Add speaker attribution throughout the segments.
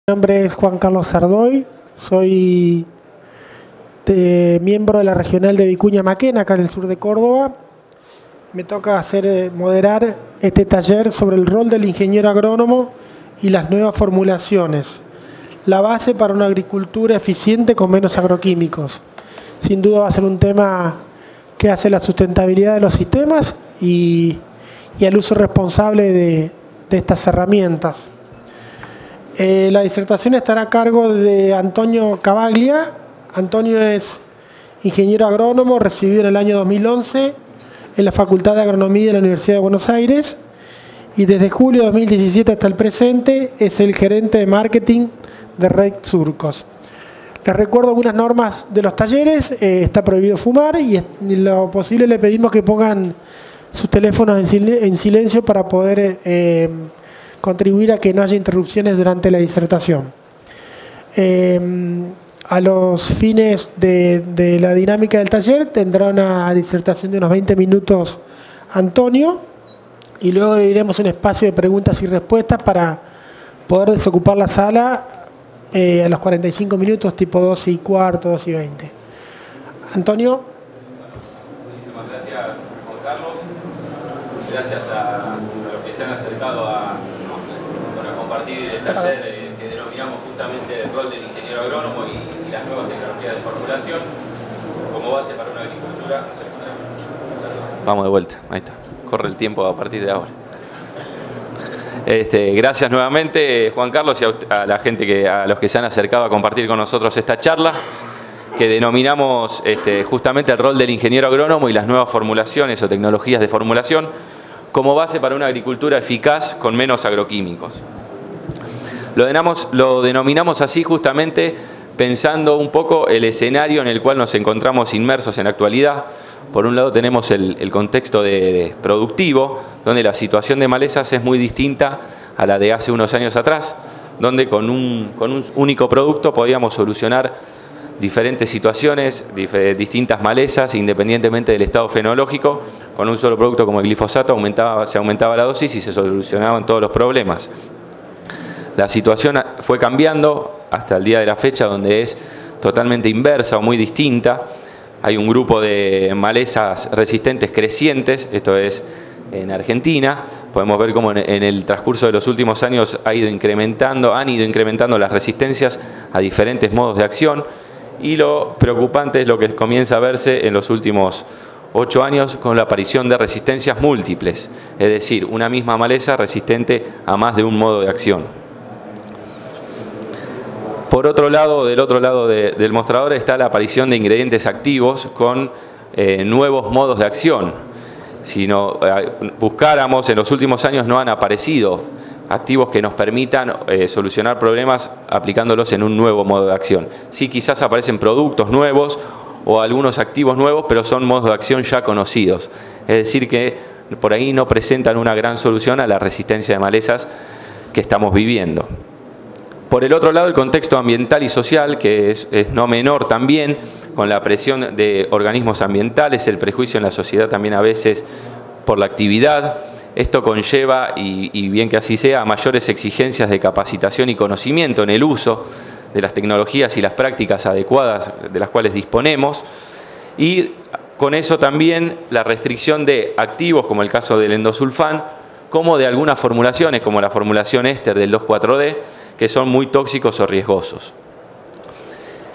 Speaker 1: Mi nombre es Juan Carlos Sardoy, soy miembro de la regional de Vicuña Maquena, acá en el sur de Córdoba. Me toca moderar este taller sobre el rol del ingeniero agrónomo y las nuevas formulaciones, la base para una agricultura eficiente con menos agroquímicos. Sin duda va a ser un tema que hace la sustentabilidad de los sistemas y el uso responsable de estas herramientas. La disertación estará a cargo de Antonio Cavaglia. Antonio es ingeniero agrónomo, recibido en el año 2011 en la Facultad de Agronomía de la Universidad de Buenos Aires y desde julio de 2017 hasta el presente es el gerente de marketing de Red Surcos. Les recuerdo algunas normas de los talleres. Está prohibido fumar y en lo posible le pedimos que pongan sus teléfonos en silencio para poder contribuir a que no haya interrupciones durante la disertación. A los fines de la dinámica del taller tendrá una disertación de unos 20 minutos Antonio y luego iremos a un espacio de preguntas y respuestas para poder desocupar la sala a los 45 minutos, tipo 12:15, 12:20. Antonio.
Speaker 2: Muchísimas gracias, Juan Carlos. Gracias a los que se han acercado a compartir el taller que denominamos justamente el rol del ingeniero agrónomo y las nuevas tecnologías de formulación como base para una agricultura. Vamos de vuelta, ahí está. Corre el tiempo a partir de ahora. Gracias nuevamente, Juan Carlos, y a la gente a los que se han acercado a compartir con nosotros esta charla que denominamos justamente el rol del ingeniero agrónomo y las nuevas formulaciones o tecnologías de formulación como base para una agricultura eficaz con menos agroquímicos. Lo denominamos así justamente pensando un poco el escenario en el cual nos encontramos inmersos en la actualidad. Por un lado tenemos el contexto productivo, donde la situación de malezas es muy distinta a la de hace unos años atrás, donde con un único producto podíamos solucionar diferentes situaciones, distintas malezas, independientemente del estado fenológico. Con un solo producto como el glifosato se aumentaba la dosis y se solucionaban todos los problemas. La situación fue cambiando hasta el día de la fecha, donde es totalmente inversa o muy distinta. Hay un grupo de malezas resistentes crecientes, esto es en Argentina. Podemos ver cómo en el transcurso de los últimos años han ido incrementando las resistencias a diferentes modos de acción. Y lo preocupante es lo que comienza a verse en los últimos 8 años con la aparición de resistencias múltiples, es decir, una misma maleza resistente a más de un modo de acción. Por otro lado, del otro lado del mostrador está la aparición de ingredientes activos con nuevos modos de acción. Si no buscáramos, en los últimos años no han aparecido activos que nos permitan solucionar problemas aplicándolos en un nuevo modo de acción. Sí, quizás aparecen productos nuevos o algunos activos nuevos, pero son modos de acción ya conocidos. Es decir, que por ahí no presentan una gran solución a la resistencia de malezas que estamos viviendo. Por el otro lado, el contexto ambiental y social, que es no menor también, con la presión de organismos ambientales, el prejuicio en la sociedad también a veces por la actividad. Esto conlleva, y bien que así sea, a mayores exigencias de capacitación y conocimiento en el uso de las tecnologías y las prácticas adecuadas de las cuales disponemos. Y con eso también la restricción de activos, como el caso del endosulfán, como de algunas formulaciones, como la formulación éster del 2,4-D, que son muy tóxicos o riesgosos.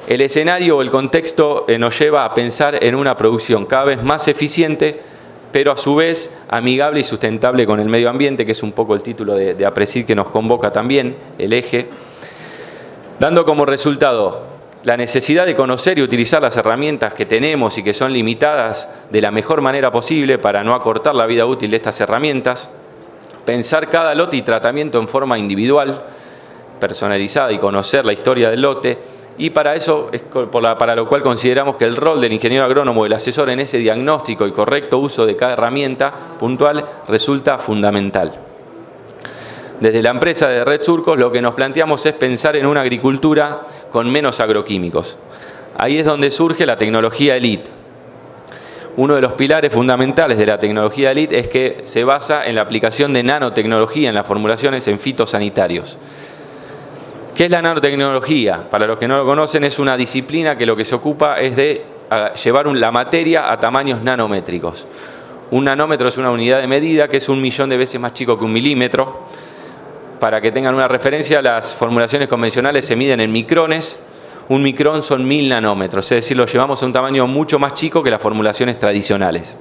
Speaker 2: El escenario o el contexto nos lleva a pensar en una producción cada vez más eficiente, pero a su vez amigable y sustentable con el medio ambiente, que es un poco el título de APRESID que nos convoca también, el eje, dando como resultado la necesidad de conocer y utilizar las herramientas que tenemos y que son limitadas de la mejor manera posible para no acortar la vida útil de estas herramientas, pensar cada lote y tratamiento en forma individual, personalizada y conocer la historia del lote, y para eso para lo cual consideramos que el rol del ingeniero agrónomo, del asesor en ese diagnóstico y correcto uso de cada herramienta puntual resulta fundamental. Desde la empresa de Red Surcos lo que nos planteamos es pensar en una agricultura con menos agroquímicos. Ahí es donde surge la tecnología elite. Uno de los pilares fundamentales de la tecnología elite es que se basa en la aplicación de nanotecnología en las formulaciones en fitosanitarios. ¿Qué es la nanotecnología? Para los que no lo conocen, es una disciplina que lo que se ocupa es de llevar la materia a tamaños nanométricos. Un nanómetro es una unidad de medida que es 1.000.000 de veces más chico que un milímetro. Para que tengan una referencia, las formulaciones convencionales se miden en micrones. Un micrón son 1.000 nanómetros, es decir, lo llevamos a un tamaño mucho más chico que las formulaciones tradicionales.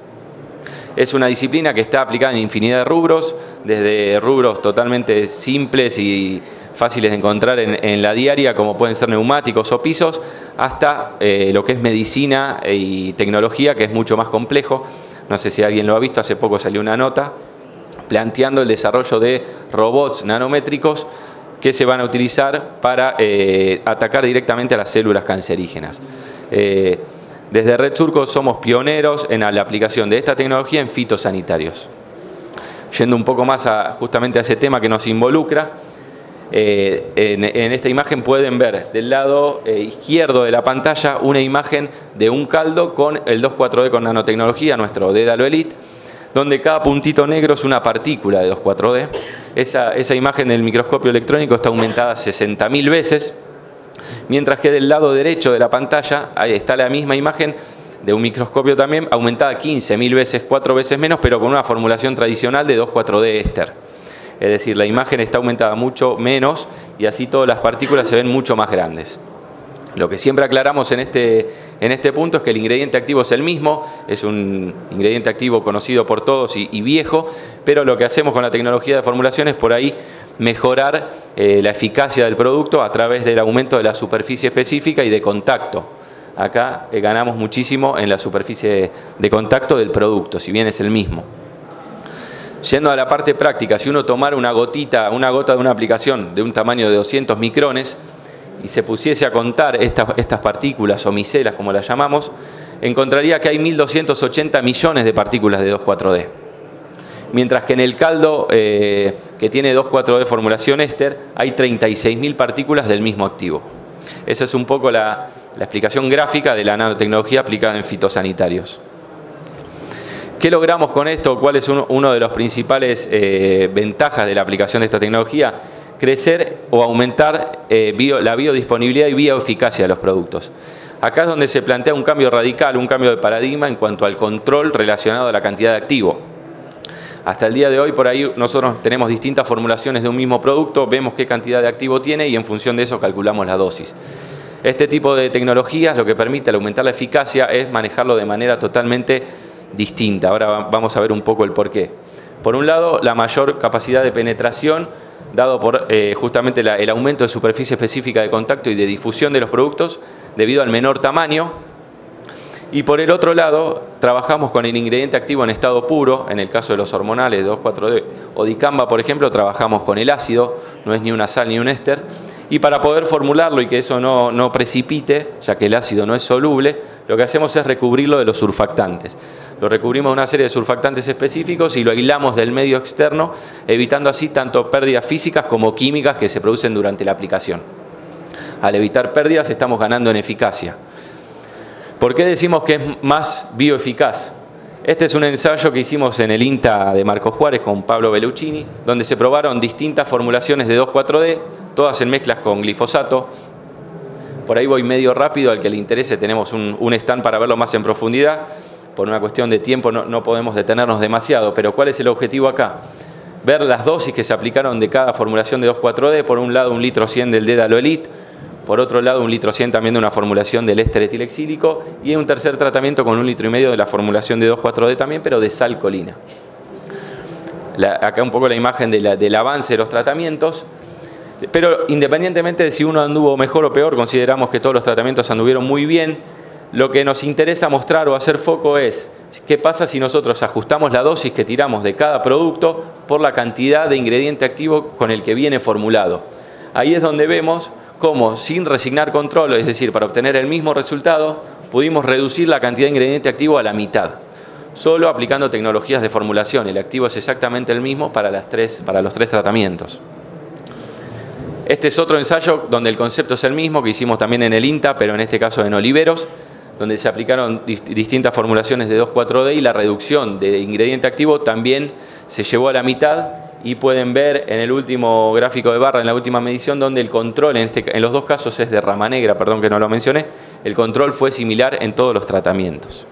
Speaker 2: Es una disciplina que está aplicada en infinidad de rubros, desde rubros totalmente simples y fáciles de encontrar en la diaria, como pueden ser neumáticos o pisos, hasta lo que es medicina y tecnología, que es mucho más complejo. No sé si alguien lo ha visto, hace poco salió una nota planteando el desarrollo de robots nanométricos que se van a utilizar para atacar directamente a las células cancerígenas. Desde Red Surco somos pioneros en la aplicación de esta tecnología en fitosanitarios. Yendo un poco más justamente a ese tema que nos involucra, en esta imagen pueden ver del lado izquierdo de la pantalla una imagen de un caldo con el 2,4-D con nanotecnología, nuestro Dédalo Elite, donde cada puntito negro es una partícula de 2,4-D. Esa imagen del microscopio electrónico está aumentada 60.000 veces, mientras que del lado derecho de la pantalla ahí está la misma imagen de un microscopio también, aumentada 15.000 veces, 4 veces menos, pero con una formulación tradicional de 2,4-D éster. Es decir, la imagen está aumentada mucho menos y así todas las partículas se ven mucho más grandes. Lo que siempre aclaramos en este punto es que el ingrediente activo es el mismo, es un ingrediente activo conocido por todos y viejo, pero lo que hacemos con la tecnología de formulación es por ahí mejorar la eficacia del producto a través del aumento de la superficie específica y de contacto. Acá ganamos muchísimo en la superficie de contacto del producto, si bien es el mismo. Yendo a la parte práctica, si uno tomara una gota de una aplicación de un tamaño de 200 micrones, y se pusiese a contar estas partículas o micelas, como las llamamos, encontraría que hay 1.280 millones de partículas de 2,4-D. Mientras que en el caldo que tiene 2,4-D formulación éster, hay 36.000 partículas del mismo activo. Esa es un poco la explicación gráfica de la nanotecnología aplicada en fitosanitarios. ¿Qué logramos con esto? ¿Cuál es uno de los principales ventajas de la aplicación de esta tecnología? Crecer o aumentar la biodisponibilidad y bioeficacia de los productos. Acá es donde se plantea un cambio radical, un cambio de paradigma en cuanto al control relacionado a la cantidad de activo. Hasta el día de hoy, por ahí, nosotros tenemos distintas formulaciones de un mismo producto, vemos qué cantidad de activo tiene y en función de eso calculamos la dosis. Este tipo de tecnologías lo que permite al aumentar la eficacia es manejarlo de manera totalmente distinta. Ahora vamos a ver un poco el porqué. Por un lado, la mayor capacidad de penetración, dado por justamente el aumento de superficie específica de contacto y de difusión de los productos debido al menor tamaño. Y por el otro lado, trabajamos con el ingrediente activo en estado puro, en el caso de los hormonales 2,4-D o dicamba, por ejemplo, trabajamos con el ácido, no es ni una sal ni un éster, y para poder formularlo y que eso no precipite, ya que el ácido no es soluble, lo que hacemos es recubrirlo de los surfactantes. Lo recubrimos de una serie de surfactantes específicos y lo aislamos del medio externo, evitando así tanto pérdidas físicas como químicas que se producen durante la aplicación. Al evitar pérdidas estamos ganando en eficacia. ¿Por qué decimos que es más bioeficaz? Este es un ensayo que hicimos en el INTA de Marcos Juárez con Pablo Belluccini, donde se probaron distintas formulaciones de 2,4-D, todas en mezclas con glifosato. Por ahí voy medio rápido, al que le interese tenemos un stand para verlo más en profundidad. Por una cuestión de tiempo no podemos detenernos demasiado, pero ¿cuál es el objetivo acá? Ver las dosis que se aplicaron de cada formulación de 2,4-D, por un lado 1,1 litros del Dédalo Elite, por otro lado 1,1 litros también de una formulación del éster etilexílico y un tercer tratamiento con 1,5 litros de la formulación de 2,4-D también, pero de sal colina. Acá un poco la imagen del avance de los tratamientos, pero independientemente de si uno anduvo mejor o peor, consideramos que todos los tratamientos anduvieron muy bien. Lo que nos interesa mostrar o hacer foco es qué pasa si nosotros ajustamos la dosis que tiramos de cada producto por la cantidad de ingrediente activo con el que viene formulado. Ahí es donde vemos cómo, sin resignar control, es decir, para obtener el mismo resultado, pudimos reducir la cantidad de ingrediente activo a la mitad, solo aplicando tecnologías de formulación. El activo es exactamente el mismo para los tres tratamientos. Este es otro ensayo donde el concepto es el mismo que hicimos también en el INTA, pero en este caso en oliveros, donde se aplicaron distintas formulaciones de 2,4-D y la reducción de ingrediente activo también se llevó a la mitad y pueden ver en el último gráfico de barra, en la última medición, donde el control, en los dos casos es de rama negra, perdón que no lo mencioné, el control fue similar en todos los tratamientos.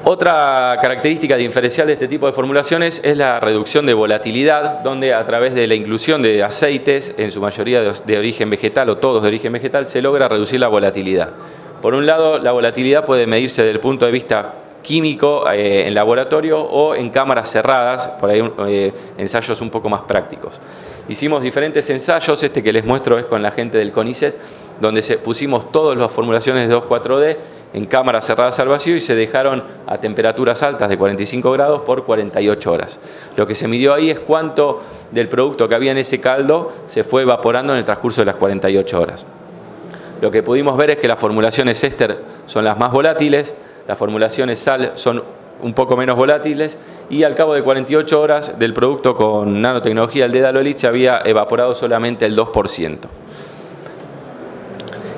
Speaker 2: Otra característica diferencial de este tipo de formulaciones es la reducción de volatilidad, donde a través de la inclusión de aceites, en su mayoría de origen vegetal o todos de origen vegetal, se logra reducir la volatilidad. Por un lado, la volatilidad puede medirse desde el punto de vista químico en laboratorio o en cámaras cerradas, por ahí ensayos un poco más prácticos. Hicimos diferentes ensayos, este que les muestro es con la gente del CONICET, donde pusimos todas las formulaciones de 2,4-D en cámaras cerradas al vacío y se dejaron a temperaturas altas de 45 grados por 48 horas. Lo que se midió ahí es cuánto del producto que había en ese caldo se fue evaporando en el transcurso de las 48 horas. Lo que pudimos ver es que las formulaciones éster son las más volátiles, las formulaciones sal son un poco menos volátiles y al cabo de 48 horas del producto con nanotecnología, el Dédalo Elite, se había evaporado solamente el 2%.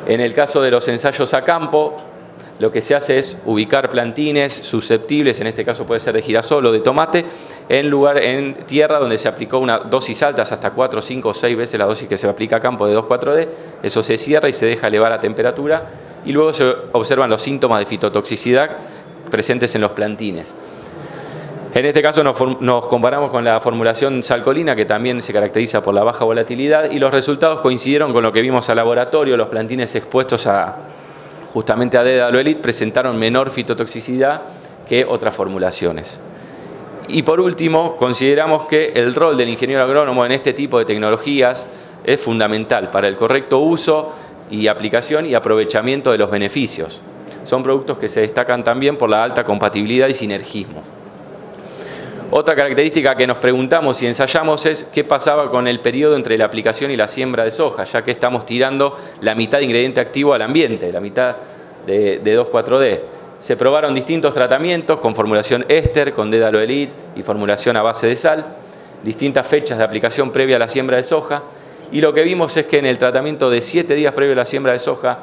Speaker 2: En el caso de los ensayos a campo, lo que se hace es ubicar plantines susceptibles, en este caso puede ser de girasol o de tomate, en tierra donde se aplicó una dosis alta, hasta 4, 5 o 6 veces la dosis que se aplica a campo de 2,4-D. Eso se cierra y se deja elevar a temperatura y luego se observan los síntomas de fitotoxicidad presentes en los plantines. En este caso nos comparamos con la formulación salcolina, que también se caracteriza por la baja volatilidad, y los resultados coincidieron con lo que vimos al laboratorio. Los plantines expuestos justamente a Dédalo Elite presentaron menor fitotoxicidad que otras formulaciones. Y por último, consideramos que el rol del ingeniero agrónomo en este tipo de tecnologías es fundamental para el correcto uso y aplicación y aprovechamiento de los beneficios. Son productos que se destacan también por la alta compatibilidad y sinergismo. Otra característica que nos preguntamos y ensayamos es qué pasaba con el periodo entre la aplicación y la siembra de soja, ya que estamos tirando la mitad de ingrediente activo al ambiente, la mitad de 2,4-D. Se probaron distintos tratamientos con formulación éster, con Dédalo Elite y formulación a base de sal, distintas fechas de aplicación previa a la siembra de soja, y lo que vimos es que en el tratamiento de 7 días previo a la siembra de soja,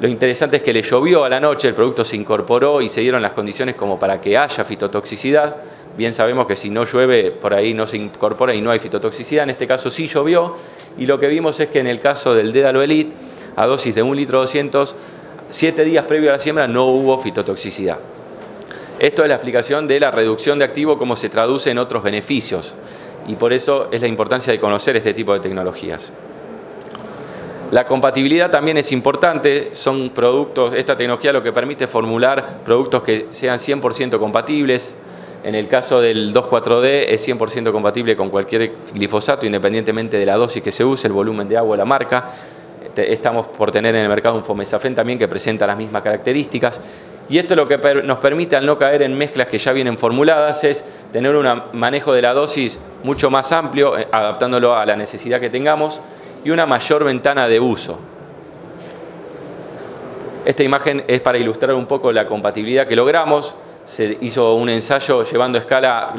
Speaker 2: lo interesante es que le llovió a la noche, el producto se incorporó y se dieron las condiciones como para que haya fitotoxicidad. Bien sabemos que si no llueve, por ahí no se incorpora y no hay fitotoxicidad. En este caso sí llovió, y lo que vimos es que en el caso del Dédalo Elite, a dosis de 1,2 litros, 7 días previo a la siembra no hubo fitotoxicidad. Esto es la explicación de la reducción de activo, cómo se traduce en otros beneficios, y por eso es la importancia de conocer este tipo de tecnologías. La compatibilidad también es importante, son productos, esta tecnología lo que permite es formular productos que sean 100% compatibles. En el caso del 2,4-D es 100% compatible con cualquier glifosato, independientemente de la dosis que se use, el volumen de agua, la marca. Estamos por tener en el mercado un fomesafen también que presenta las mismas características. Y esto lo que nos permite, al no caer en mezclas que ya vienen formuladas, es tener un manejo de la dosis mucho más amplio, adaptándolo a la necesidad que tengamos, y una mayor ventana de uso. Esta imagen es para ilustrar un poco la compatibilidad que logramos. Se hizo un ensayo llevando a escala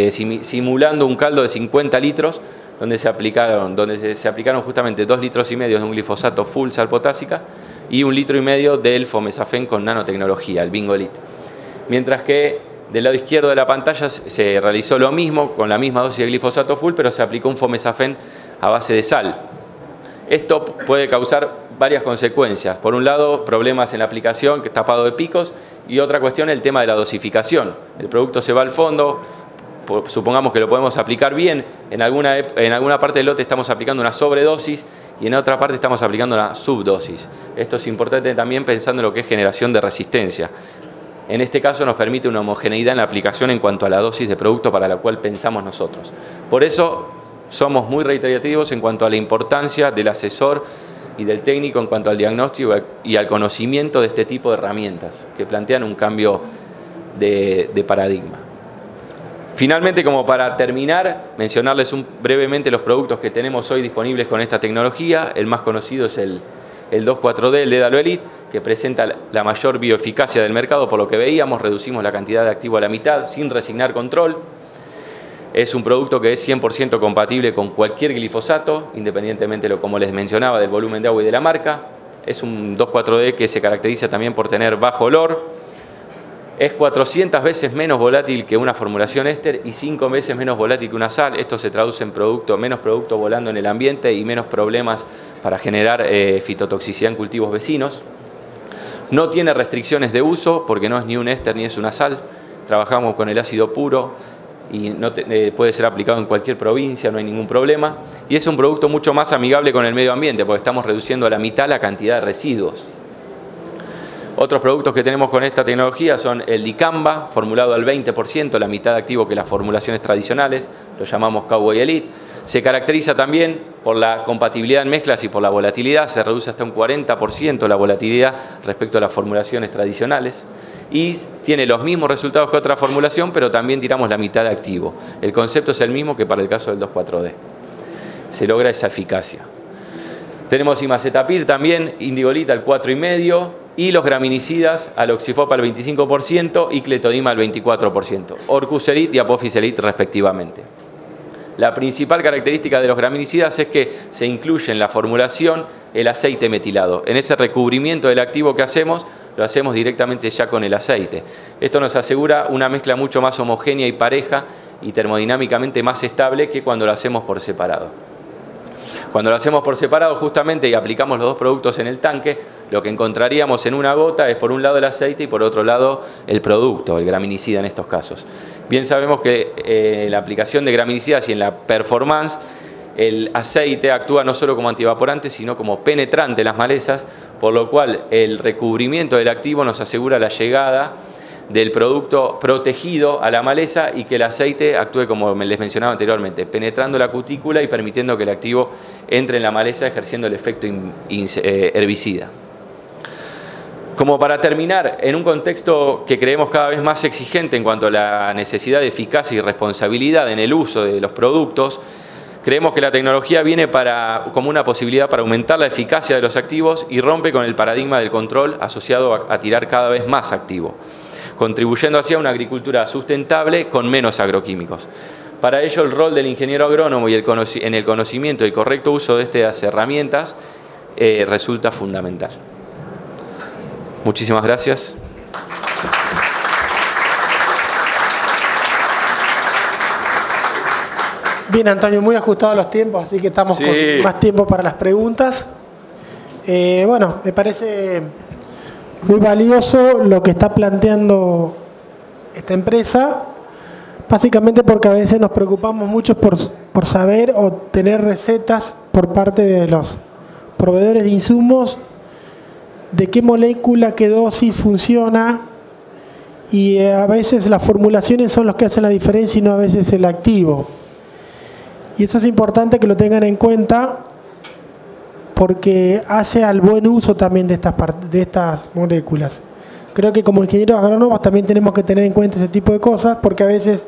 Speaker 2: simulando un caldo de 50 litros, donde se aplicaron justamente 2,5 litros de un glifosato full sal potásica y 1,5 litros del fomesafen con nanotecnología, el Bingo Elite. Mientras que del lado izquierdo de la pantalla se realizó lo mismo, con la misma dosis de glifosato full, pero se aplicó un fomesafen a base de sal. Esto puede causar varias consecuencias. Por un lado, problemas en la aplicación, que está tapado de picos, y otra cuestión, el tema de la dosificación. El producto se va al fondo, supongamos que lo podemos aplicar bien, en alguna parte del lote estamos aplicando una sobredosis y en otra parte estamos aplicando una subdosis. Esto es importante también pensando en lo que es generación de resistencia. En este caso nos permite una homogeneidad en la aplicación en cuanto a la dosis de producto para la cual pensamos nosotros. Por eso somos muy reiterativos en cuanto a la importancia del asesor y del técnico en cuanto al diagnóstico y al conocimiento de este tipo de herramientas que plantean un cambio de paradigma. Finalmente, como para terminar, mencionarles brevemente los productos que tenemos hoy disponibles con esta tecnología. El más conocido es el 2,4-D, el Dédalo Elite, que presenta la mayor bioeficacia del mercado. Por lo que veíamos, reducimos la cantidad de activo a la mitad sin resignar control. Es un producto que es 100% compatible con cualquier glifosato, independientemente, como les mencionaba, del volumen de agua y de la marca. Es un 2,4-D que se caracteriza también por tener bajo olor. es 400 veces menos volátil que una formulación éster y 5 veces menos volátil que una sal. Esto se traduce en menos producto volando en el ambiente y menos problemas para generar fitotoxicidad en cultivos vecinos. No tiene restricciones de uso porque no es ni un éster ni es una sal. Trabajamos con el ácido puro y puede ser aplicado en cualquier provincia, no hay ningún problema. Y es un producto mucho más amigable con el medio ambiente porque estamos reduciendo a la mitad la cantidad de residuos. Otros productos que tenemos con esta tecnología son el dicamba, formulado al 20%, la mitad de activo que las formulaciones tradicionales, lo llamamos Cowboy Elite. Se caracteriza también por la compatibilidad en mezclas y por la volatilidad, se reduce hasta un 40% la volatilidad respecto a las formulaciones tradicionales. Y tiene los mismos resultados que otra formulación, pero también tiramos la mitad de activo. El concepto es el mismo que para el caso del 2,4-D. Se logra esa eficacia. Tenemos imazetapir también, indigolita al 4,5% y los graminicidas, aloxifop al 25% y cletodima al 24%. Orcuselit y apoficelit respectivamente. La principal característica de los graminicidas es que se incluye en la formulación el aceite metilado. En ese recubrimiento del activo que hacemos, lo hacemos directamente ya con el aceite. Esto nos asegura una mezcla mucho más homogénea y pareja y termodinámicamente más estable que cuando lo hacemos por separado. Cuando lo hacemos por separado justamente y aplicamos los dos productos en el tanque, lo que encontraríamos en una gota es por un lado el aceite y por otro lado el producto, el graminicida en estos casos. Bien sabemos que la aplicación de graminicidas y en la performance, el aceite actúa no solo como antivaporante sino como penetrante en las malezas, por lo cual el recubrimiento del activo nos asegura la llegada del producto protegido a la maleza y que el aceite actúe como les mencionaba anteriormente, penetrando la cutícula y permitiendo que el activo entre en la maleza ejerciendo el efecto herbicida. Como para terminar, en un contexto que creemos cada vez más exigente en cuanto a la necesidad de eficacia y responsabilidad en el uso de los productos, creemos que la tecnología viene como una posibilidad para aumentar la eficacia de los activos y rompe con el paradigma del control asociado a tirar cada vez más activo, contribuyendo así a una agricultura sustentable con menos agroquímicos. Para ello, el rol del ingeniero agrónomo y en el conocimiento y correcto uso de estas herramientas resulta fundamental. Muchísimas gracias.
Speaker 1: Bien, Antonio, muy ajustados los tiempos, así que estamos con más tiempo para las preguntas. Bueno, me parece muy valioso lo que está planteando esta empresa, básicamente porque a veces nos preocupamos mucho por saber o tener recetas por parte de los proveedores de insumos de qué molécula, qué dosis funciona, y a veces las formulaciones son los que hacen la diferencia y no a veces el activo. Y eso es importante que lo tengan en cuenta porque hace al buen uso también de estas moléculas. Creo que como ingenieros agrónomos también tenemos que tener en cuenta ese tipo de cosas porque a veces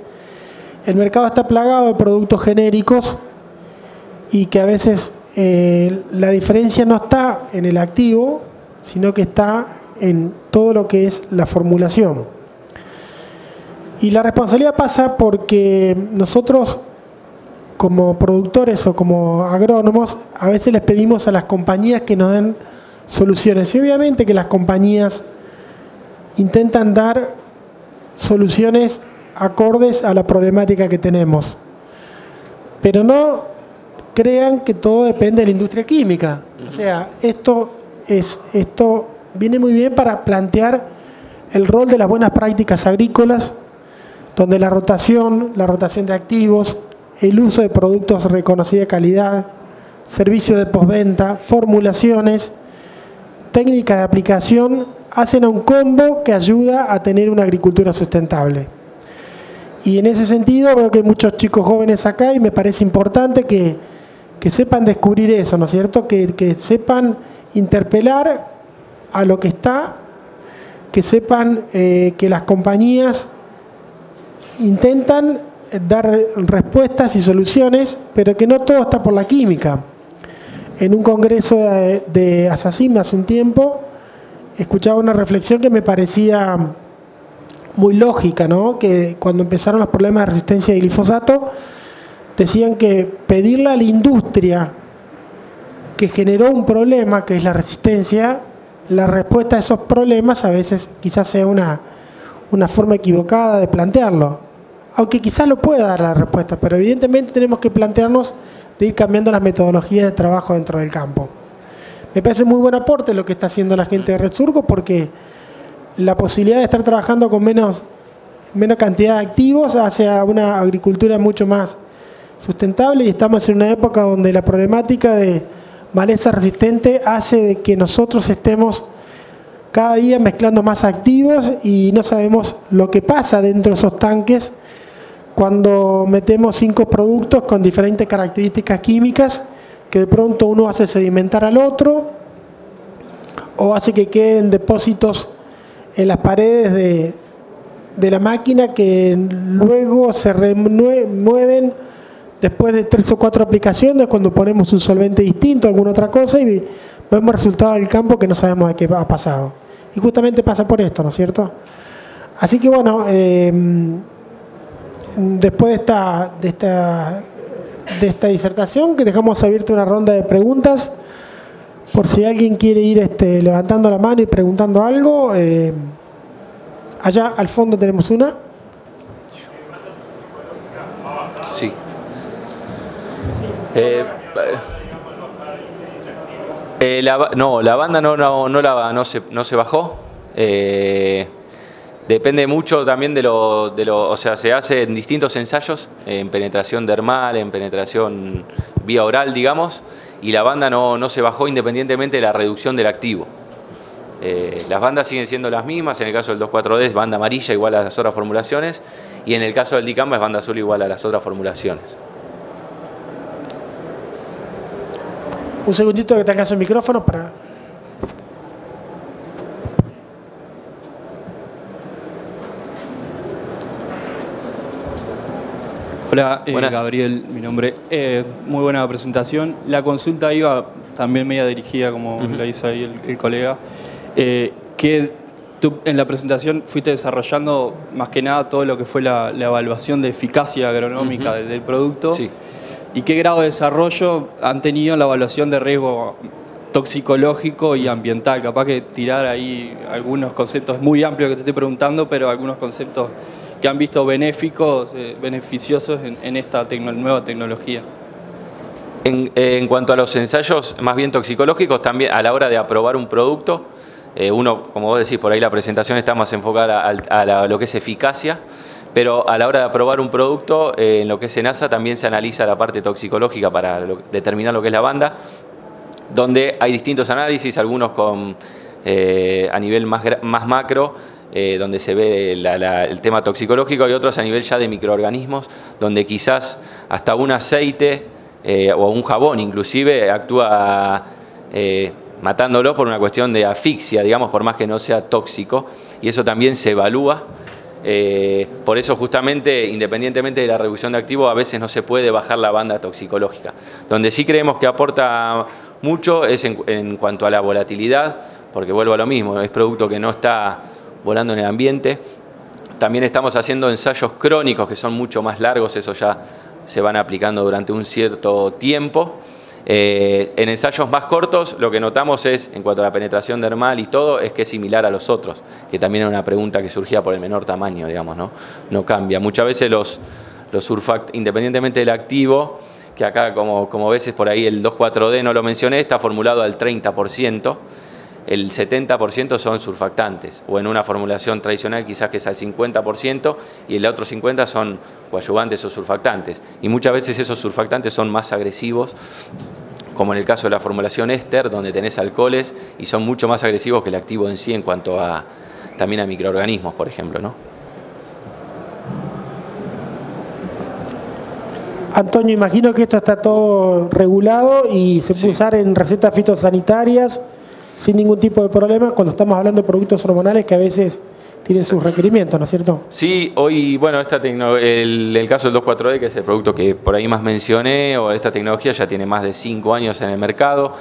Speaker 1: el mercado está plagado de productos genéricos y que a veces la diferencia no está en el activo, sino que está en todo lo que es la formulación. Y la responsabilidad pasa porque nosotros, como productores o como agrónomos, a veces les pedimos a las compañías que nos den soluciones. Y obviamente que las compañías intentan dar soluciones acordes a la problemática que tenemos. Pero no crean que todo depende de la industria química. O sea, esto viene muy bien para plantear el rol de las buenas prácticas agrícolas, donde la rotación de activos, el uso de productos de reconocida calidad, servicios de postventa, formulaciones, técnicas de aplicación, hacen a un combo que ayuda a tener una agricultura sustentable. Y en ese sentido veo que hay muchos chicos jóvenes acá y me parece importante que sepan descubrir eso, ¿no es cierto? Que sepan interpelar a lo que está, que sepan que las compañías intentan dar respuestas y soluciones, pero que no todo está por la química. En un congreso de ASACIM hace un tiempo, escuchaba una reflexión que me parecía muy lógica, ¿no? Que cuando empezaron los problemas de resistencia de glifosato, decían que pedirle a la industria que generó un problema, que es la resistencia, la respuesta a esos problemas a veces quizás sea una una forma equivocada de plantearlo. Aunque quizás lo pueda dar la respuesta, pero evidentemente tenemos que plantearnos de ir cambiando las metodologías de trabajo dentro del campo. Me parece muy buen aporte lo que está haciendo la gente de Red Surco, porque la posibilidad de estar trabajando con menos cantidad de activos hacia una agricultura mucho más sustentable, y estamos en una época donde la problemática de maleza resistente hace de que nosotros estemos cada día mezclando más activos y no sabemos lo que pasa dentro de esos tanques cuando metemos 5 productos con diferentes características químicas, que de pronto uno hace sedimentar al otro o hace que queden depósitos en las paredes de la máquina que luego se remueven después de 3 o 4 aplicaciones, cuando ponemos un solvente distinto, alguna otra cosa, y vemos resultados del campo que no sabemos de qué ha pasado. Y justamente pasa por esto, ¿no es cierto? Así que bueno, después de esta disertación, que dejamos abierta una ronda de preguntas, por si alguien quiere ir levantando la mano y preguntando algo. Allá al fondo tenemos una.
Speaker 2: Sí. La banda no se bajó. Depende mucho también o sea, se hace en distintos ensayos, en penetración dermal, en penetración vía oral, digamos, y la banda no se bajó independientemente de la reducción del activo. Las bandas siguen siendo las mismas. En el caso del 2,4-D es banda amarilla igual a las otras formulaciones, y en el caso del dicamba es banda azul igual a las otras formulaciones.
Speaker 1: Un segundito que te alcanzo el micrófono para...
Speaker 3: Hola, Gabriel, mi nombre. Muy buena presentación. La consulta iba también media dirigida, como lo hizo ahí el colega, que tú en la presentación fuiste desarrollando más que nada todo lo que fue la evaluación de eficacia agronómica del producto.
Speaker 2: Sí.
Speaker 3: ¿Y qué grado de desarrollo han tenido en la evaluación de riesgo toxicológico y ambiental? Capaz que tirar ahí algunos conceptos muy amplios que te estoy preguntando, pero algunos conceptos que han visto beneficiosos en esta nueva tecnología.
Speaker 2: En cuanto a los ensayos más bien toxicológicos, también a la hora de aprobar un producto, uno, como vos decís, por ahí la presentación está más enfocada a lo que es eficacia, pero a la hora de aprobar un producto, en lo que es ENASA también se analiza la parte toxicológica para determinar lo que es la banda, donde hay distintos análisis, algunos a nivel más macro, donde se ve el tema toxicológico, y otros a nivel ya de microorganismos, donde quizás hasta un aceite o un jabón inclusive actúa matándolo por una cuestión de asfixia, digamos, por más que no sea tóxico, y eso también se evalúa. Por eso justamente, independientemente de la reducción de activos, a veces no se puede bajar la banda toxicológica. Donde sí creemos que aporta mucho es en cuanto a la volatilidad, porque vuelvo a lo mismo, es producto que no está volando en el ambiente. También estamos haciendo ensayos crónicos que son mucho más largos, eso ya se van aplicando durante un cierto tiempo. En ensayos más cortos lo que notamos es, en cuanto a la penetración dermal y todo, es que es similar a los otros, que también era una pregunta que surgía por el menor tamaño, digamos, no cambia. Muchas veces los surfactantes, independientemente del activo, que acá como ves por ahí el 2,4-D no lo mencioné, está formulado al 30%, el 70% son surfactantes, o en una formulación tradicional quizás que es al 50%, y el otro 50% son coadyuvantes o surfactantes, y muchas veces esos surfactantes son más agresivos, como en el caso de la formulación éster, donde tenés alcoholes y son mucho más agresivos que el activo en sí en cuanto también a microorganismos, por ejemplo, ¿no?
Speaker 1: Antonio, imagino que esto está todo regulado y se puede usar en recetas fitosanitarias sin ningún tipo de problema cuando estamos hablando de productos hormonales que a veces tienen sus requerimientos, ¿no es cierto?
Speaker 2: Sí, hoy, bueno, el caso del 2,4-D, que es el producto que por ahí más mencioné, o esta tecnología ya tiene más de 5 años en el mercado.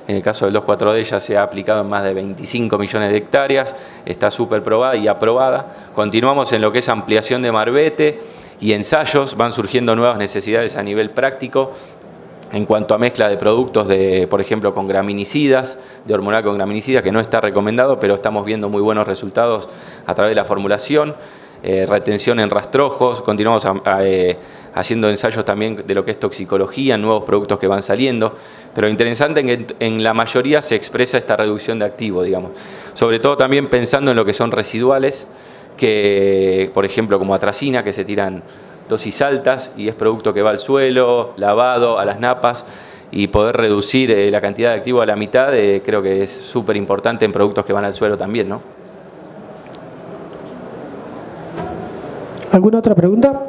Speaker 2: En el caso del 2,4-D ya se ha aplicado en más de 25 millones de hectáreas, está súper probada y aprobada. Continuamos en lo que es ampliación de marbete y ensayos, van surgiendo nuevas necesidades a nivel práctico. en cuanto a mezcla de productos, por ejemplo, con graminicidas, de hormonal con graminicidas, que no está recomendado, pero estamos viendo muy buenos resultados a través de la formulación. Retención en rastrojos, continuamos haciendo ensayos también de lo que es toxicología, nuevos productos que van saliendo, pero interesante en que en la mayoría se expresa esta reducción de activo, digamos. Sobre todo también pensando en lo que son residuales, que por ejemplo como atracina, que se tiran dosis altas y es producto que va al suelo, lavado, a las napas, y poder reducir la cantidad de activo a la mitad, creo que es súper importante en productos que van al suelo también, ¿no?
Speaker 1: ¿Alguna otra pregunta?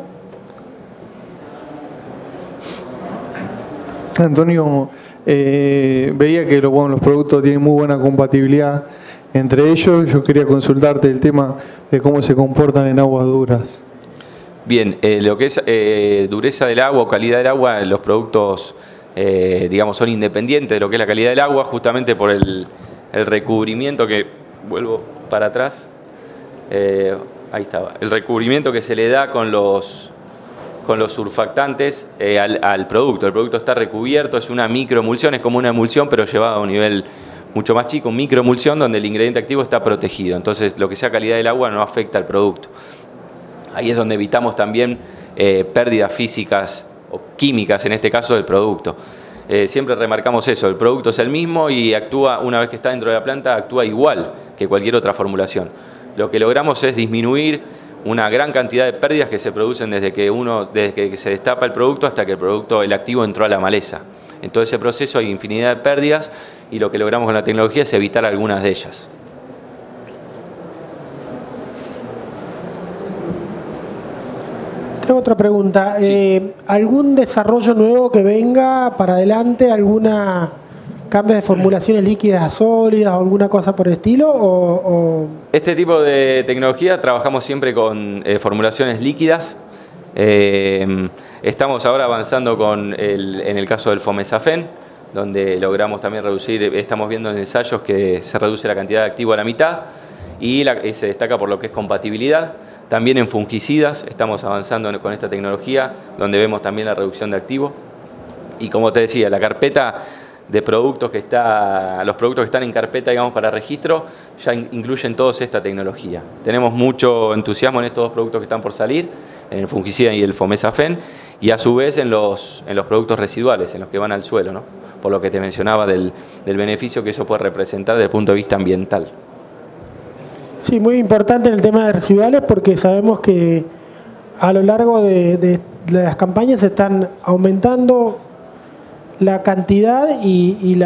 Speaker 4: Antonio, veía que los productos tienen muy buena compatibilidad entre ellos. Yo quería consultarte el tema de cómo se comportan en aguas duras.
Speaker 2: Bien, lo que es dureza del agua o calidad del agua, los productos digamos son independientes de lo que es la calidad del agua, justamente por el recubrimiento que, vuelvo para atrás, ahí estaba, el recubrimiento que se le da con los surfactantes al producto. El producto está recubierto, es una microemulsión, es como una emulsión pero llevada a un nivel mucho más chico, microemulsión donde el ingrediente activo está protegido. Entonces lo que sea calidad del agua no afecta al producto. Ahí es donde evitamos también pérdidas físicas o químicas, en este caso del producto. Siempre remarcamos eso, el producto es el mismo y actúa, una vez que está dentro de la planta, actúa igual que cualquier otra formulación. Lo que logramos es disminuir una gran cantidad de pérdidas que se producen desde que se destapa el producto hasta que el activo entró a la maleza. En todo ese proceso hay infinidad de pérdidas y lo que logramos con la tecnología es evitar algunas de ellas.
Speaker 1: Tengo otra pregunta.
Speaker 2: Sí.
Speaker 1: ¿Algún desarrollo nuevo que venga para adelante? ¿Alguna cambio de formulaciones líquidas a sólidas o alguna cosa por el estilo?
Speaker 2: Este tipo de tecnología trabajamos siempre con formulaciones líquidas. Estamos ahora avanzando en el caso del Fomesafen, donde logramos también reducir, estamos viendo en ensayos que se reduce la cantidad de activo a la mitad y se destaca por lo que es compatibilidad. También en fungicidas estamos avanzando con esta tecnología, donde vemos también la reducción de activo. Y como te decía, la carpeta de productos los productos que están en carpeta, digamos, para registro, ya incluyen todos esta tecnología. Tenemos mucho entusiasmo en estos dos productos que están por salir, en el fungicida y el Fomesafen, y a su vez en los productos residuales, en los que van al suelo, ¿no? Por lo que te mencionaba del beneficio que eso puede representar desde el punto de vista ambiental.
Speaker 1: Sí, muy importante en el tema de residuales porque sabemos que a lo largo de las campañas se están aumentando la cantidad y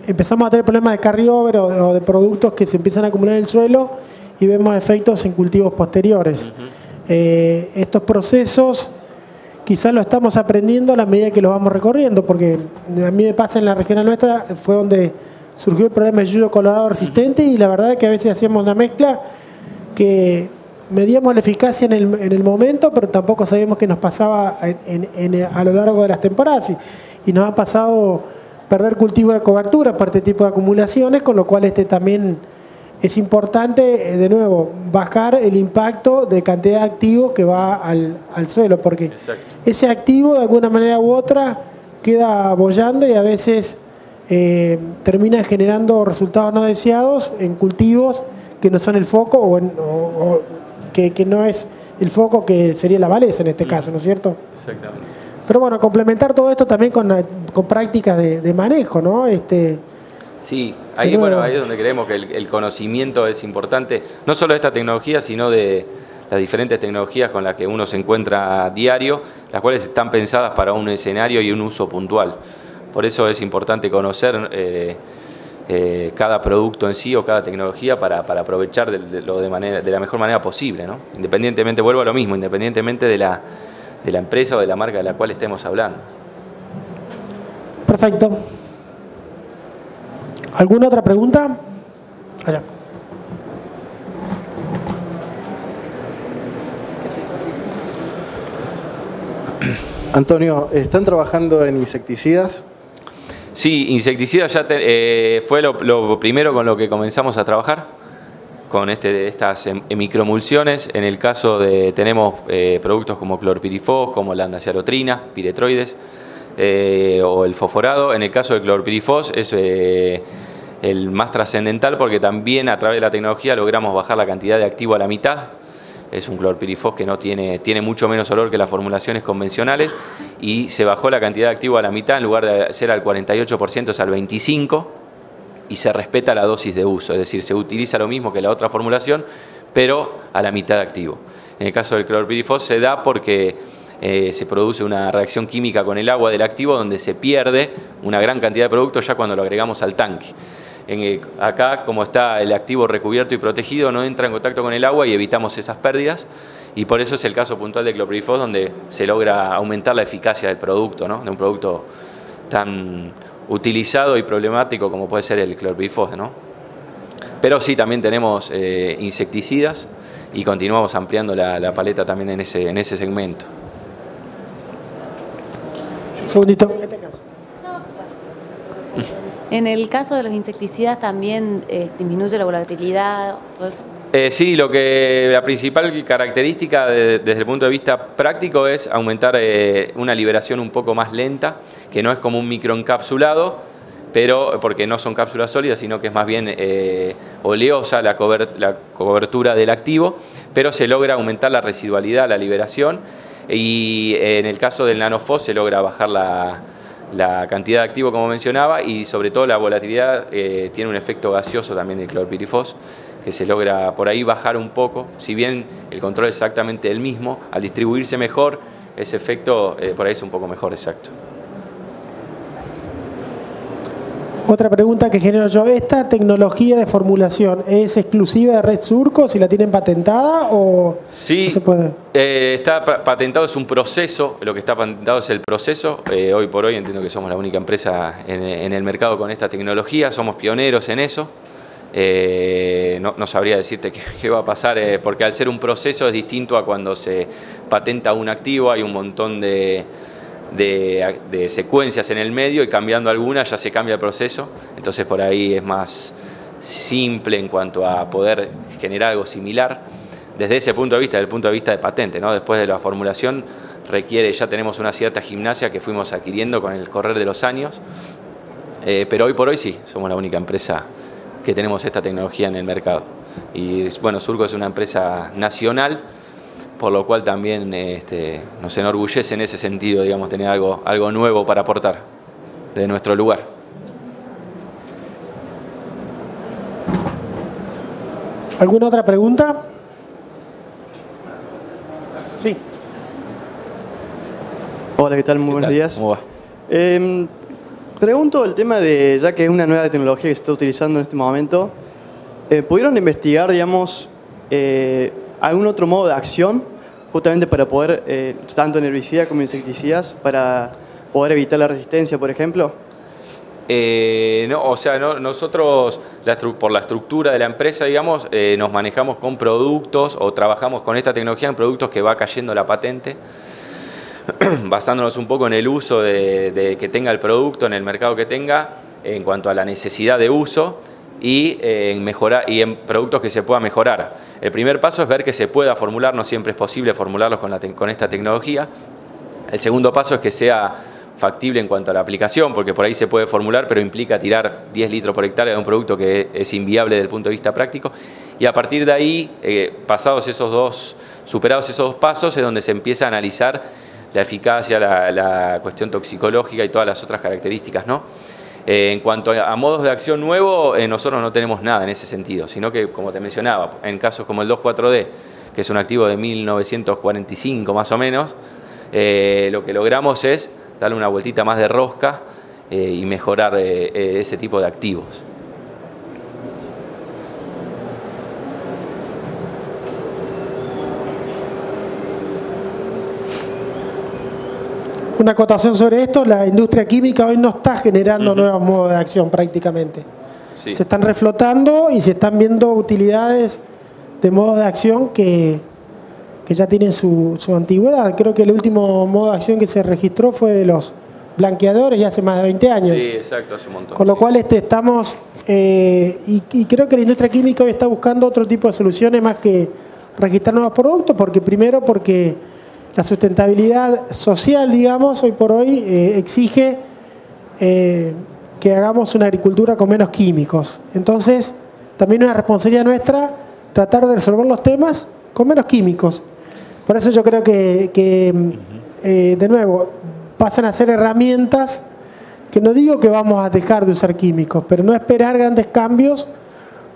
Speaker 1: empezamos a tener problemas de carryover o de productos que se empiezan a acumular en el suelo y vemos efectos en cultivos posteriores. Estos procesos quizás lo estamos aprendiendo a la medida que los vamos recorriendo, porque a mí me pasa en la regional nuestra, fue donde surgió el problema de yuyo colorado resistente y la verdad es que a veces hacíamos una mezcla que medíamos la eficacia en el momento, pero tampoco sabíamos qué nos pasaba a lo largo de las temporadas y nos ha pasado perder cultivo de cobertura por este tipo de acumulaciones, con lo cual también es importante, de nuevo, bajar el impacto de cantidad de activo que va al suelo, porque exacto, ese activo de alguna manera u otra queda boyando y a veces termina generando resultados no deseados en cultivos que no son el foco o que no es el foco que sería la maleza en este caso, ¿no es cierto?
Speaker 2: Exactamente.
Speaker 1: Pero bueno, complementar todo esto también con prácticas de manejo, ¿no?
Speaker 2: Sí, ahí es donde creemos que el conocimiento es importante, no solo de esta tecnología, sino de las diferentes tecnologías con las que uno se encuentra a diario, las cuales están pensadas para un escenario y un uso puntual. Por eso es importante conocer cada producto en sí o cada tecnología para aprovechar de la mejor manera posible, ¿no? Independientemente, vuelvo a lo mismo, independientemente de la empresa o de la marca de la cual estemos hablando.
Speaker 1: Perfecto. ¿Alguna otra pregunta? Allá.
Speaker 4: Antonio, ¿están trabajando en insecticidas?
Speaker 2: Sí, insecticidas ya fue lo primero con lo que comenzamos a trabajar. estas microemulsiones. En el caso de, tenemos productos como clorpirifos, como la andacialotrina, piretroides, o el fosforado. En el caso del clorpirifos es el más trascendental porque también a través de la tecnología logramos bajar la cantidad de activo a la mitad. Es un clorpirifos que tiene mucho menos olor que las formulaciones convencionales y se bajó la cantidad de activo a la mitad, en lugar de ser al 48% es al 25%, y se respeta la dosis de uso, es decir, se utiliza lo mismo que la otra formulación, pero a la mitad de activo. En el caso del clorpirifos se da porque se produce una reacción química con el agua del activo donde se pierde una gran cantidad de producto ya cuando lo agregamos al tanque. Acá, como está el activo recubierto y protegido, no entra en contacto con el agua y evitamos esas pérdidas, y por eso es el caso puntual de clorpirifos donde se logra aumentar la eficacia del producto, ¿no? De un producto tan utilizado y problemático como puede ser el clorpirifos, ¿no? Pero sí, también tenemos insecticidas y continuamos ampliando la paleta también en ese segmento.
Speaker 1: Segundito.
Speaker 5: En el caso de los insecticidas también disminuye la volatilidad, todo eso.
Speaker 2: Sí, la principal característica desde el punto de vista práctico es aumentar una liberación un poco más lenta, que no es como un microencapsulado, pero porque no son cápsulas sólidas, sino que es más bien oleosa la cobertura del activo, pero se logra aumentar la residualidad, la liberación, y en el caso del nanofos se logra bajar la cantidad de activo, como mencionaba, y sobre todo la volatilidad. Tiene un efecto gaseoso también el clorpirifos, que se logra por ahí bajar un poco, si bien el control es exactamente el mismo, al distribuirse mejor, ese efecto por ahí es un poco mejor, exacto.
Speaker 1: Otra pregunta que genero yo, ¿esta tecnología de formulación es exclusiva de Red Surco, si la tienen patentada o
Speaker 2: sí,
Speaker 1: no se puede?
Speaker 2: Está patentado, es un proceso, lo que está patentado es el proceso. Hoy por hoy entiendo que somos la única empresa en el mercado con esta tecnología, somos pioneros en eso. No sabría decirte qué va a pasar, porque al ser un proceso es distinto a cuando se patenta un activo, hay un montón de secuencias en el medio y cambiando algunas ya se cambia el proceso, entonces por ahí es más simple en cuanto a poder generar algo similar desde ese punto de vista, desde el punto de vista de patente, ¿no? Después de la formulación ya tenemos una cierta gimnasia que fuimos adquiriendo con el correr de los años, pero hoy por hoy sí, somos la única empresa que tenemos esta tecnología en el mercado. Y bueno, Surco es una empresa nacional, por lo cual también nos enorgullece en ese sentido, digamos, tener algo nuevo para aportar de nuestro lugar.
Speaker 1: ¿Alguna otra pregunta? Sí.
Speaker 6: Hola, ¿qué tal? Muy buenos días.
Speaker 2: ¿Cómo va?
Speaker 6: Pregunto el tema de, ya que es una nueva tecnología que se está utilizando en este momento, ¿pudieron investigar, digamos, algún otro modo de acción justamente para poder, tanto en herbicidas como insecticidas, para poder evitar la resistencia, por ejemplo?
Speaker 2: No, o sea, nosotros por la estructura de la empresa, digamos, nos manejamos con productos o trabajamos con esta tecnología en productos que va cayendo la patente, basándonos un poco en el uso de que tenga el producto, en el mercado que tenga, en cuanto a la necesidad de uso y en mejorar y en productos que se pueda mejorar. El primer paso es ver que se pueda formular, no siempre es posible formularlos con esta tecnología. El segundo paso es que sea factible en cuanto a la aplicación, porque por ahí se puede formular, pero implica tirar 10 litros por hectárea de un producto que es inviable desde el punto de vista práctico. Y a partir de ahí, superados esos dos pasos, es donde se empieza a analizar la eficacia, la cuestión toxicológica y todas las otras características, ¿no? En cuanto a modos de acción nuevos, nosotros no tenemos nada en ese sentido, sino que, como te mencionaba, en casos como el 2,4-D, que es un activo de 1945 más o menos, lo que logramos es darle una vueltita más de rosca y mejorar ese tipo de activos.
Speaker 1: Una acotación sobre esto, la industria química hoy no está generando nuevos modos de acción prácticamente. Sí. Se están reflotando y se están viendo utilidades de modos de acción que ya tienen su antigüedad. Creo que el último modo de acción que se registró fue de los blanqueadores y hace más de 20 años.
Speaker 2: Sí, exacto, hace un montón.
Speaker 1: Con lo cual estamos, y creo que la industria química hoy está buscando otro tipo de soluciones más que registrar nuevos productos, porque primero porque la sustentabilidad social, digamos, hoy por hoy exige que hagamos una agricultura con menos químicos. Entonces, también es una responsabilidad nuestra tratar de resolver los temas con menos químicos. Por eso yo creo que de nuevo, pasan a ser herramientas que no digo que vamos a dejar de usar químicos, pero no esperar grandes cambios,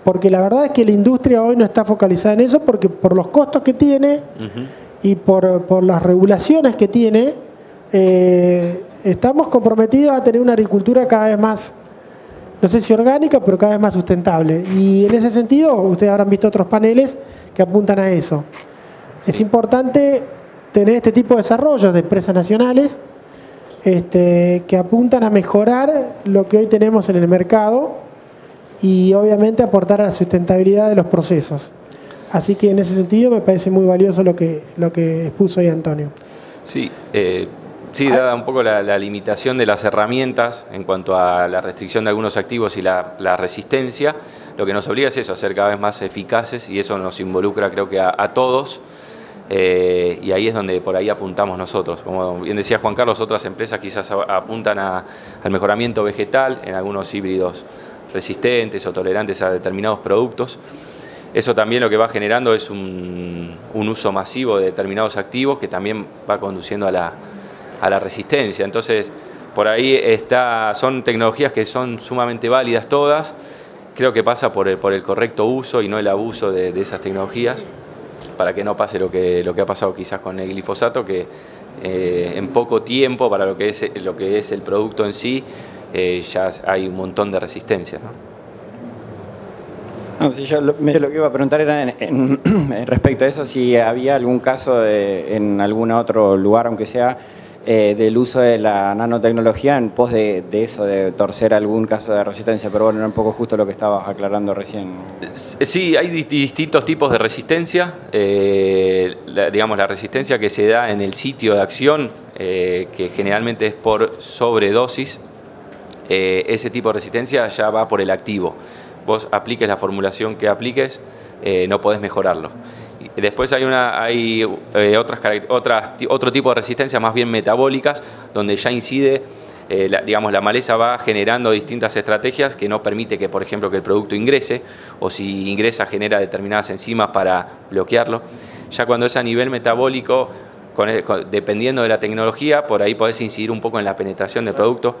Speaker 1: porque la verdad es que la industria hoy no está focalizada en eso, porque por los costos que tiene y por las regulaciones que tiene, estamos comprometidos a tener una agricultura cada vez más, no sé si orgánica, pero cada vez más sustentable. Y en ese sentido, ustedes habrán visto otros paneles que apuntan a eso. Es importante tener este tipo de desarrollos de empresas nacionales que apuntan a mejorar lo que hoy tenemos en el mercado y obviamente aportar a la sustentabilidad de los procesos. Así que en ese sentido me parece muy valioso lo que expuso hoy Antonio.
Speaker 2: Sí, sí, dada un poco la limitación de las herramientas en cuanto a la restricción de algunos activos y la resistencia, lo que nos obliga es eso, a ser cada vez más eficaces, y eso nos involucra creo que a todos. Y ahí es donde por ahí apuntamos nosotros. Como bien decía Juan Carlos, otras empresas quizás apuntan al mejoramiento vegetal en algunos híbridos resistentes o tolerantes a determinados productos. Eso también lo que va generando es un uso masivo de determinados activos que también va conduciendo a la resistencia. Entonces, por ahí son tecnologías que son sumamente válidas todas. Creo que pasa por el correcto uso y no el abuso de esas tecnologías, para que no pase lo que ha pasado quizás con el glifosato, que en poco tiempo para lo que es el producto en sí, ya hay un montón de resistencia, ¿no?
Speaker 7: No, sí, yo lo que iba a preguntar era respecto a eso, si había algún caso en algún otro lugar, aunque sea, del uso de la nanotecnología en pos de eso, de torcer algún caso de resistencia, pero bueno, era un poco justo lo que estabas aclarando recién.
Speaker 2: Sí, hay distintos tipos de resistencia. Digamos, la resistencia que se da en el sitio de acción, que generalmente es por sobredosis, ese tipo de resistencia ya va por el activo. Vos apliques la formulación que apliques, no podés mejorarlo. Después hay otro tipo de resistencia más bien metabólicas, donde ya incide, digamos, la maleza va generando distintas estrategias que no permite que, por ejemplo, que el producto ingrese, o si ingresa genera determinadas enzimas para bloquearlo. Ya cuando es a nivel metabólico, dependiendo de la tecnología, por ahí podés incidir un poco en la penetración del producto.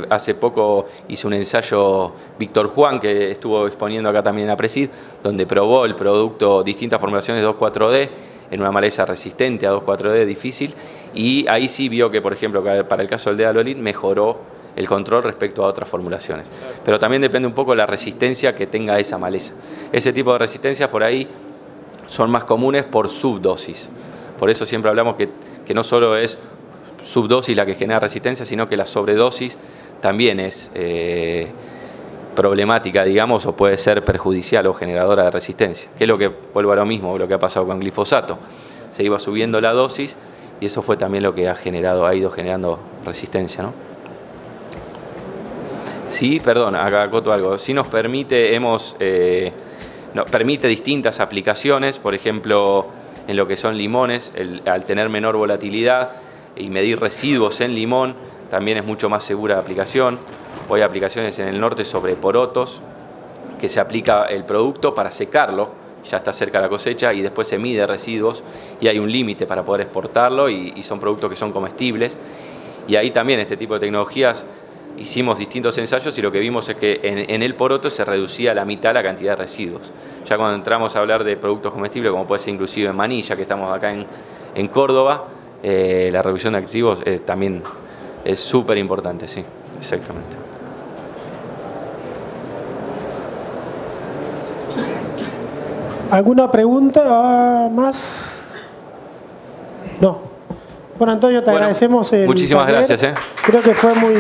Speaker 2: Hace poco hizo un ensayo Víctor Juan, que estuvo exponiendo acá también en APRESID, donde probó el producto, distintas formulaciones de 2,4-D en una maleza resistente a 2,4-D difícil, y ahí sí vio que, por ejemplo, para el caso del Dedalolid mejoró el control respecto a otras formulaciones. Pero también depende un poco de la resistencia que tenga esa maleza. Ese tipo de resistencias por ahí son más comunes por subdosis. Por eso siempre hablamos que no solo es subdosis la que genera resistencia, sino que la sobredosis también es problemática, digamos, o puede ser perjudicial o generadora de resistencia, que es lo que, vuelvo a lo mismo, lo que ha pasado con glifosato. Se iba subiendo la dosis y eso fue también lo que ha ido generando resistencia, ¿no? Sí, perdón, acá acoto algo. Sí nos permite, nos permite distintas aplicaciones, por ejemplo, en lo que son limones, al tener menor volatilidad y medir residuos en limón, también es mucho más segura la aplicación. Hoy hay aplicaciones en el norte sobre porotos, que se aplica el producto para secarlo, ya está cerca la cosecha, y después se mide residuos, y hay un límite para poder exportarlo, y son productos que son comestibles. Y ahí también este tipo de tecnologías, hicimos distintos ensayos y lo que vimos es que en el poroto se reducía a la mitad la cantidad de residuos. Ya cuando entramos a hablar de productos comestibles, como puede ser inclusive en manilla, que estamos acá en Córdoba, la reducción de activos también es súper importante, sí, exactamente.
Speaker 1: ¿Alguna pregunta más? No. Bueno, Antonio, te agradecemos el
Speaker 2: muchísimas
Speaker 1: taller.
Speaker 2: gracias.
Speaker 1: Creo que fue muy